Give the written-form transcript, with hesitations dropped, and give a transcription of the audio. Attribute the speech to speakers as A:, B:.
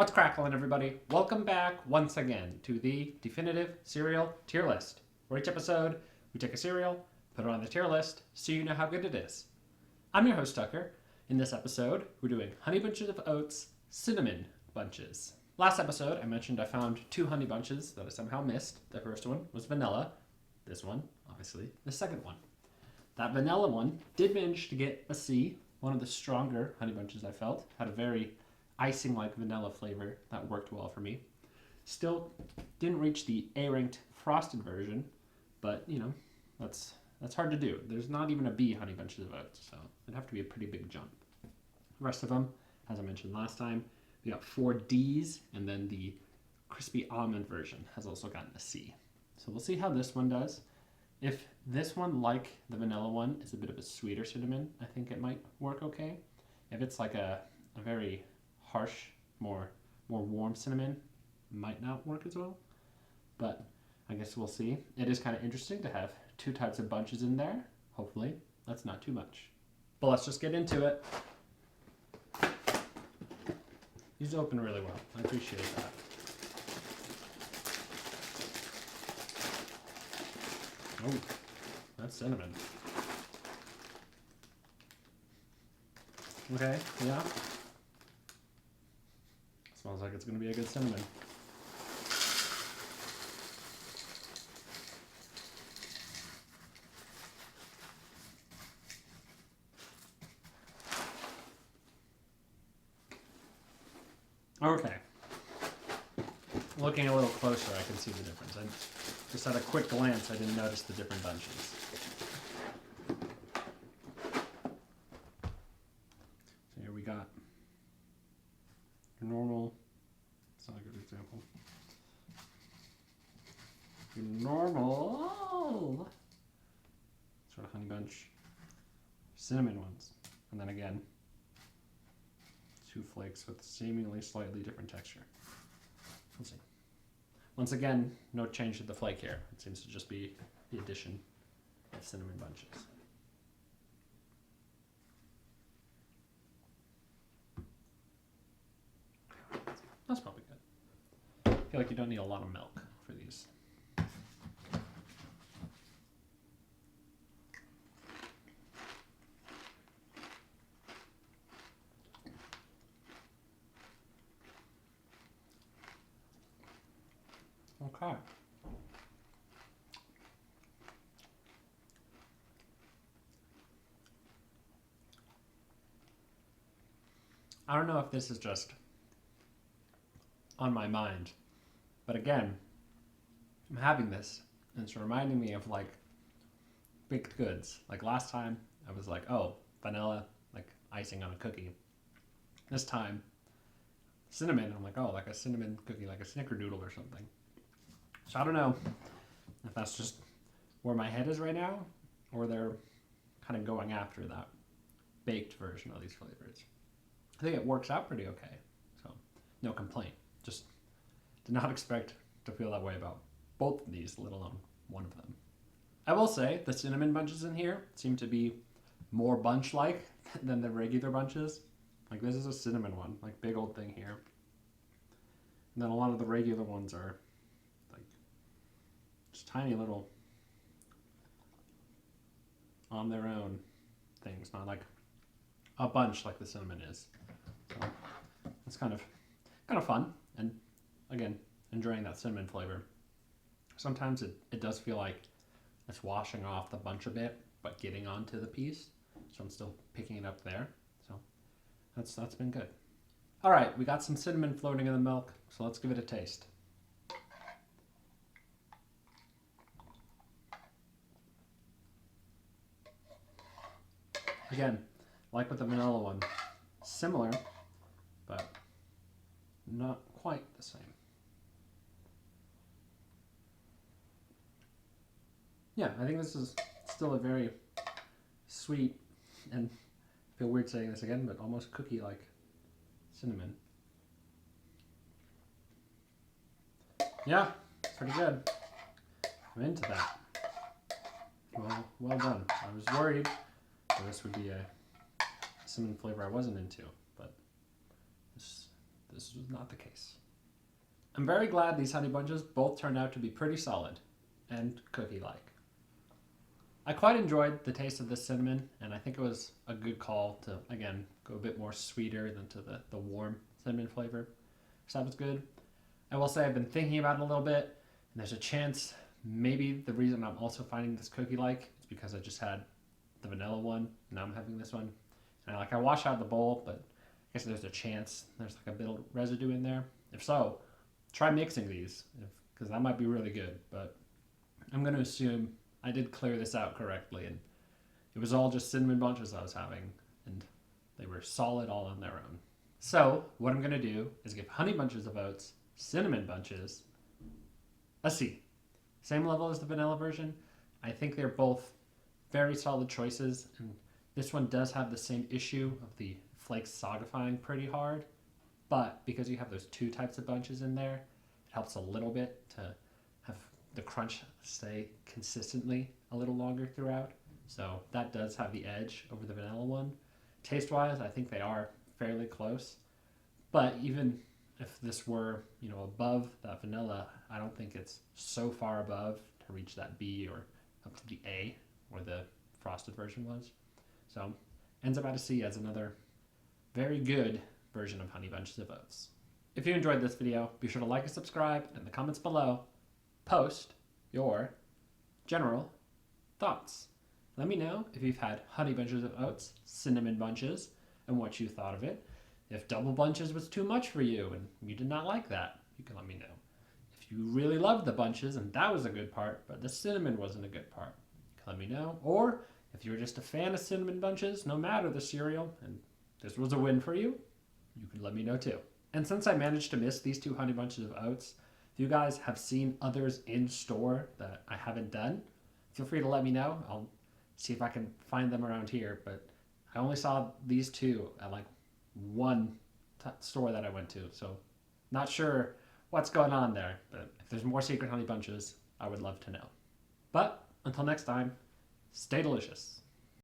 A: What's cracklin', everybody? Welcome back once again to the definitive cereal tier list. For each episode, we take a cereal, put it on the tier list, so you know how good it is. I'm your host, Tucker. In this episode, we're doing Honey Bunches of Oats Cinnamon Bunches. Last episode, I mentioned I found two honey bunches that I somehow missed. The first one was vanilla. This one, obviously, the second one. That vanilla one did manage to get a C, one of the stronger honey bunches I felt. Had a very icing-like vanilla flavor that worked well for me. Still didn't reach the A-ranked frosted version, but you know, that's hard to do. There's not even a B Honey Bunches of Oats, so it'd have to be a pretty big jump. The rest of them, as I mentioned last time, we got 4 Ds, and then the crispy almond version has also gotten a C. So we'll see how this one does. If this one, like the vanilla one, is a bit of a sweeter cinnamon, I think it might work okay. If it's like a very harsh, more warm cinnamon, might not work as well. But I guess we'll see. It is kind of interesting to have 2 types of bunches in there. Hopefully, that's not too much. But let's just get into it. These open really well. I appreciate that. Oh, that's cinnamon. Okay, yeah. Smells like it's going to be a good cinnamon. Okay. Looking a little closer, I can see the difference. I just at a quick glance, I didn't notice the different bunches. So here we got your normal, it's not a good example, your normal sort of honey bunch cinnamon ones. And then again, 2 flakes with seemingly slightly different texture. We'll see. Once again, no change to the flake here. It seems to just be the addition of cinnamon bunches. That's probably good. I feel like you don't need a lot of milk for these. Okay. I don't know if this is just on my mind, but again, I'm having this and it's reminding me of like baked goods. Like last time I was like, oh, vanilla, like icing on a cookie. This time, cinnamon, I'm like, oh, like a cinnamon cookie, like a snickerdoodle or something. So I don't know if that's just where my head is right now, or they're kind of going after that baked version of these flavors. I think it works out pretty okay, so no complaint. Just did not expect to feel that way about both of these, let alone one of them. I will say the cinnamon bunches in here seem to be more bunch-like than the regular bunches. Like this is a cinnamon one, like big old thing here. And then a lot of the regular ones are just tiny little on their own things, not like a bunch like the cinnamon is. So it's kind of fun, and again, enjoying that cinnamon flavor. Sometimes it does feel like it's washing off the bunch a bit, but getting onto the piece. So I'm still picking it up there. So that's been good. All right, we got some cinnamon floating in the milk, so let's give it a taste. Again, like with the vanilla one, similar, but not quite the same. Yeah, I think this is still a very sweet, and I feel weird saying this again, but almost cookie-like cinnamon. Yeah, pretty good. I'm into that. Well done. I was worried this would be a cinnamon flavor I wasn't into, but this was not the case. I'm very glad these Honey Bunches both turned out to be pretty solid and cookie-like. I quite enjoyed the taste of this cinnamon, and I think it was a good call to, again, go a bit more sweeter than to the warm cinnamon flavor. So that was good. I will say I've been thinking about it a little bit, and there's a chance maybe the reason I'm also finding this cookie-like is because I just had the vanilla one, now I'm having this one. And I wash out the bowl, but I guess there's a chance there's like a bit of residue in there. If so, try mixing these, because that might be really good. But I'm going to assume I did clear this out correctly, and it was all just cinnamon bunches I was having, and they were solid all on their own. So what I'm going to do is give Honey Bunches of Oats Cinnamon Bunches a C. Same level as the vanilla version. I think they're both very solid choices, and this one does have the same issue of the flakes sogifying pretty hard, but because you have those two types of bunches in there, it helps a little bit to have the crunch stay consistently a little longer throughout. So that does have the edge over the vanilla one. Taste-wise, I think they are fairly close, but even if this were, above that vanilla, I don't think it's so far above to reach that B or up to the A where the frosted version was. So ends up at a C as another very good version of Honey Bunches of Oats. If you enjoyed this video, be sure to like and subscribe, and in the comments below, post your general thoughts. Let me know if you've had Honey Bunches of Oats, Cinnamon Bunches, and what you thought of it. If double bunches was too much for you and you did not like that, you can let me know. If you really loved the bunches and that was a good part, but the cinnamon wasn't a good part, you can let me know. Or if you're just a fan of cinnamon bunches, no matter the cereal, and this was a win for you, you can let me know too. And since I managed to miss these two Honey Bunches of Oats, if you guys have seen others in store that I haven't done, feel free to let me know. I'll see if I can find them around here, but I only saw these two at one store that I went to, so not sure what's going on there, but if there's more secret Honey Bunches, I would love to know. But until next time, stay delicious.